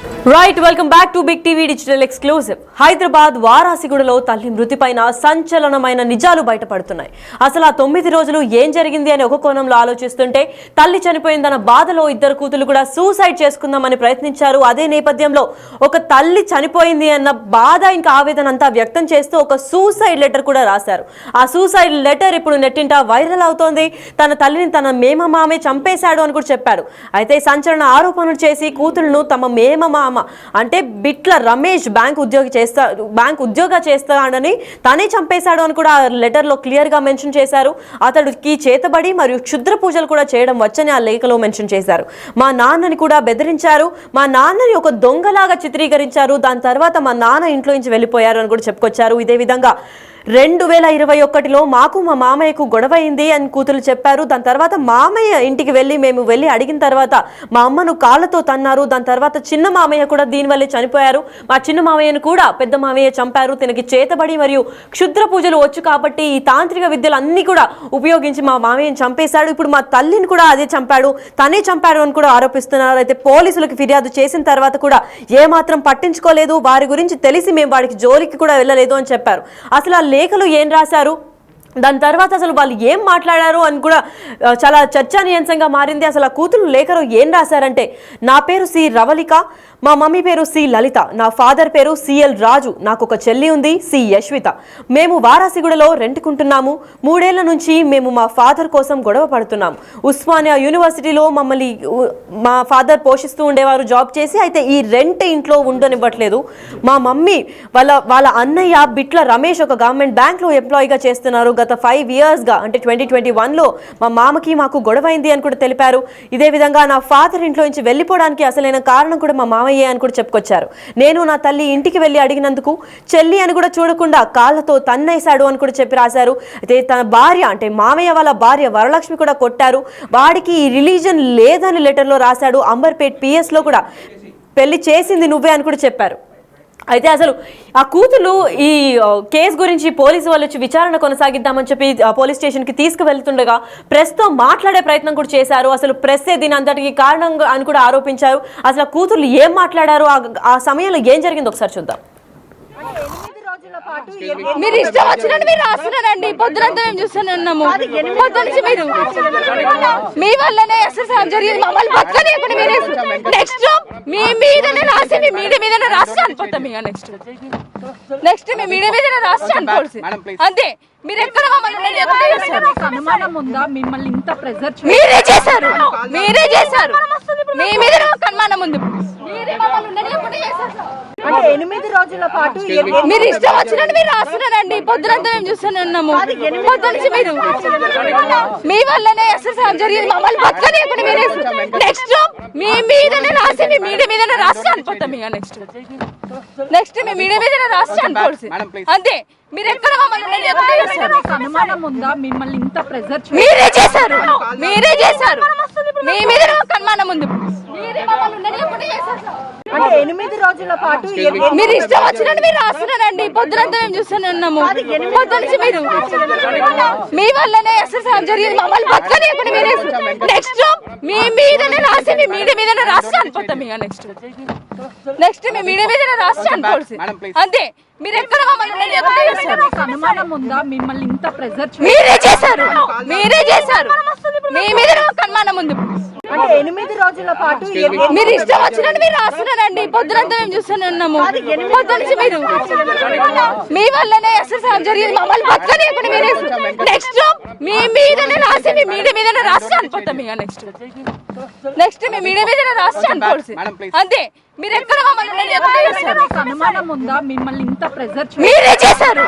Right welcome back to Big TV digital exclusive. Hyderabad వారాసిగూడలో తల్లి మృతిపైన సంచలనమైన నిజాలు బయటపడుతున్నాయి. అసలు ఆ 9 రోజులు ఏం జరిగింది అని ఒక కోణంలో ఆలోచిస్తుంటే తల్లి చనిపోయిందన్న బాధలో ఇద్దరు కూతురు కూడా సూసైడ్ చేసుకుందామని ప్రయత్నించారు. అదే నేపథ్యంలో ఒక తల్లి చనిపోయింది అన్న బాధ ఇంకా ఆవేదన అంతా వ్యక్తం చేస్తూ ఒక సూసైడ్ లెటర్ కూడా రాశారు. ఆ సూసైడ్ లెటర్ ఇప్పుడు నెట్టింట వైరల్ అవుతోంది. తన తల్లిని తన మేనమామే చంపేశాడు అని కూడా చెప్పాడు. అయితే సంచలన ఆరోపణలు చేసి కూతురును తమ మేనమామ అంటే బిట్ల రమేష్ బ్యాంక్ ఉద్యోగ చేస్తాడని తనే చంపేశాడు అని కూడా లెటర్ లో క్లియర్ గా మెన్షన్ చేశారు. అతడికి చేతబడి మరియు క్షుద్ర పూజలు కూడా చేయడం వచ్చని ఆ లేఖలో మెన్షన్ చేశారు. మా నాన్నని కూడా బెదిరించారు. మా నాన్నని ఒక దొంగలాగా చిత్రీకరించారు. దాని తర్వాత మా నాన్న ఇంట్లో నుంచి వెళ్ళిపోయారు అని కూడా చెప్పుకొచ్చారు. ఇదే విధంగా 2021లో మాకు మా మామయ్యకు గొడవ అయింది అని కూతురు చెప్పారు. దాని తర్వాత మామయ్య ఇంటికి మేము వెళ్ళి అడిగిన తర్వాత మా అమ్మను కాళ్ళతో తన్నారు. దాని తర్వాత చిన్న మామయ్య కూడా దీనివల్లే చనిపోయారు. మా చిన్న మామయ్యను కూడా పెద్ద మామయ్య చంపారు. తనకి చేతబడి మరియు క్షుద్ర పూజలు వచ్చు కాబట్టి ఈ తాంత్రిక విద్యలు అన్ని కూడా ఉపయోగించి మా మామయ్యను చంపేశాడు. ఇప్పుడు మా తల్లిని కూడా అదే చంపాడు, తనే చంపాడు అని కూడా ఆరోపిస్తున్నారు. అయితే పోలీసులకు ఫిర్యాదు చేసిన తర్వాత కూడా ఏమాత్రం పట్టించుకోలేదు. వారి గురించి తెలిసి మేము వాడికి జోలికి కూడా వెళ్ళలేదు అని చెప్పారు. అసలు ఆ లేఖలు ఏం రాశారు, దాని తర్వాత అసలు వాళ్ళు ఏం మాట్లాడారు అని కూడా చాలా చర్చానీయాంశంగా మారింది. అసలు ఆ కూతురు లేఖలో ఏం రాశారంటే, నా పేరు సి రవళిక, మా మమ్మీ పేరు సి లలిత, నా ఫాదర్ పేరు సిఎల్ రాజు, నాకు ఒక చెల్లి ఉంది సి యశ్విత. మేము వారాసిగూడలో రెంట్కుంటున్నాము. 3 ఏళ్ల నుంచి మేము మా ఫాదర్ కోసం గొడవ పడుతున్నాము. ఉస్మానియా యూనివర్సిటీలో మమ్మల్ని మా ఫాదర్ పోషిస్తూ ఉండేవారు జాబ్ చేసి. అయితే ఈ రెంట్ ఇంట్లో ఉండనివ్వట్లేదు. మా మమ్మీ వాళ్ళ అన్నయ్య బిట్ల రమేష్ ఒక గవర్నమెంట్ బ్యాంక్లో ఎంప్లాయీగా చేస్తున్నారు. గత 5 ఇయర్స్గా అంటే 2021లో మా మామకి మాకు గొడవైంది అని కూడా తెలిపారు. ఇదే విధంగా నా ఫాదర్ ఇంట్లో నుంచి వెళ్ళిపోవడానికి అసలైన కారణం కూడా మా మామయ్యే అని కూడా చెప్పుకొచ్చారు. నేను నా తల్లి ఇంటికి వెళ్ళి అడిగినందుకు చెల్లి అని కూడా చూడకుండా కాళ్ళతో తన్నేశాడు అని కూడా చెప్పి రాశారు. అయితే తన భార్య అంటే మామయ్య వాళ్ళ భార్య వరలక్ష్మి కూడా కొట్టారు. వాడికి ఈ రిలీజన్ లేదని లెటర్లో రాశాడు. అంబర్పేట్ పిఎస్లో కూడా పెళ్లి చేసింది నువ్వే అని కూడా చెప్పారు. అయితే అసలు ఆ కూతురు ఈ కేసు గురించి పోలీసు వాళ్ళు వచ్చి విచారణ కొనసాగిద్దామని చెప్పి పోలీస్ స్టేషన్కి తీసుకువెళ్తుండగా ప్రెస్తో మాట్లాడే ప్రయత్నం కూడా చేశారు. అసలు ప్రెస్సే దీని అంతటికి కారణం అని కూడా ఆరోపించారు. అసలు ఆ కూతురు ఏం మాట్లాడారు, ఆ సమయంలో ఏం జరిగిందో ఒకసారి చూద్దాం. మీరు ఇష్టం వచ్చినట్టు మీరు రాస్తున్నారండి. పొద్దునంతా మేము చూస్తూనే ఉన్నాము. పొద్దు నుంచి మీరు మీ వల్లనే అసలు జరిగింది. మమ్మల్ని బతకనివ్వండి. మీరే నెక్స్ట్ మీ మీదనే రాసి మీ మీడియా మీదనే రాసి అనుకుంటాం. ఇక నెక్స్ట్ మీ మీడియా మీదనే రాసి అనుకోవాల్సి అంతే. మీరు ఎక్కడ అనుమానం ఉందా? మిమ్మల్ని ఇంత ప్రెజర్ మీరే చేశారు. మీ మీద అనుమానం ఉంది. అంటే 8 రోజుల పాటు మీరు ఇష్టం వచ్చినట్టు మీరు రాస్తున్నారండి. పొద్దునంతా మేము చూస్తూనే ఉన్నాము. పొద్దు నుంచి మీరు మీ వల్లనే అసలు జరిగింది. మమ్మల్ని బతకనివ్వండి. మీరే నెక్స్ట్ మీ మీదనే రాసి మీ మీడియా మీదనే రాసి అనుకుంటాం. ఇక నెక్స్ట్ మీ మీడియా మీదనే రాసి అనుకోవాల్సి అంతే. మీరు ఎక్కడ అనుమానం ఉందా? మిమ్మల్ని ఇంత ప్రెజర్ మీరే చేశారు. మీ మీద అనుమానం ఉంది. అంటే 8 రోజుల పాటు మీరు ఇష్టం వచ్చినట్టు మీరు రాస్తున్నారండి. పొద్దునంతా మేము చూస్తూనే ఉన్నాము. పొద్దు నుంచి మీరు మీ వల్లనే అసలు జరిగింది. మమ్మల్ని బతకనివ్వండి. మీరే నెక్స్ట్ మీ మీదనే రాసి మీ మీడియా మీదనే రాసి అనుకుంటాం. ఇక నెక్స్ట్ మీ మీడియా మీదనే రాసి అనుకోవాల్సి అంతే. మీరు ఎక్కడ అనుమానం ఉందా? మిమ్మల్ని ఇంత ప్రెజర్ మీరే చేశారు. మీ మీద అనుమానం ఉంది. అంటే 8 రోజుల పాటు మీరు ఇష్టం వచ్చినట్టు మీరు రాస్తున్నారండి. పొద్దునంతా మేము చూస్తూనే ఉన్నాము. పొద్దు నుంచి మీరు మీ వల్లనే అసలు జరిగింది. మమ్మల్ని బతకనివ్వండి. మీరే నెక్స్ట్ మీ మీదనే రాసి మీ మీడియా మీదనే రాసి అనుకుంటాం. ఇక నెక్స్ట్ మీ మీడియా మీదనే రాసి అనుకోవాల్సి అంతే. మీరు ఎక్కడ అనుమానం ఉందా? మిమ్మల్ని ఇంత ప్రెజర్ మీరే చేశారు.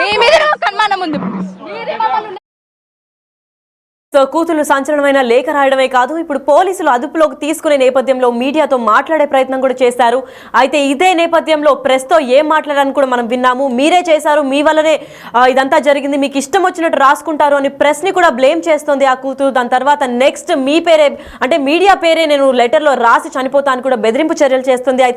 మీ మీద అనుమానం ఉంది. సో కూతురు సంచలనమైన లేఖ రాయడమే కాదు, ఇప్పుడు పోలీసులు అదుపులోకి తీసుకునే నేపథ్యంలో మీడియాతో మాట్లాడే ప్రయత్నం కూడా చేశారు. అయితే ఇదే నేపథ్యంలో ప్రెస్తో ఏం మాట్లాడారని కూడా మనం విన్నాము. మీరే చేశారు, మీ వల్లనే ఇదంతా జరిగింది, మీకు ఇష్టం వచ్చినట్టు రాసుకుంటారు అని ప్రెస్ని కూడా బ్లేమ్ చేస్తుంది ఆ కూతురు. దాని తర్వాత నెక్స్ట్ మీ పేరే అంటే మీడియా పేరే నేను లెటర్లో రాసి చనిపోతాను కూడా బెదిరింపు చర్యలు చేస్తుంది. అయితే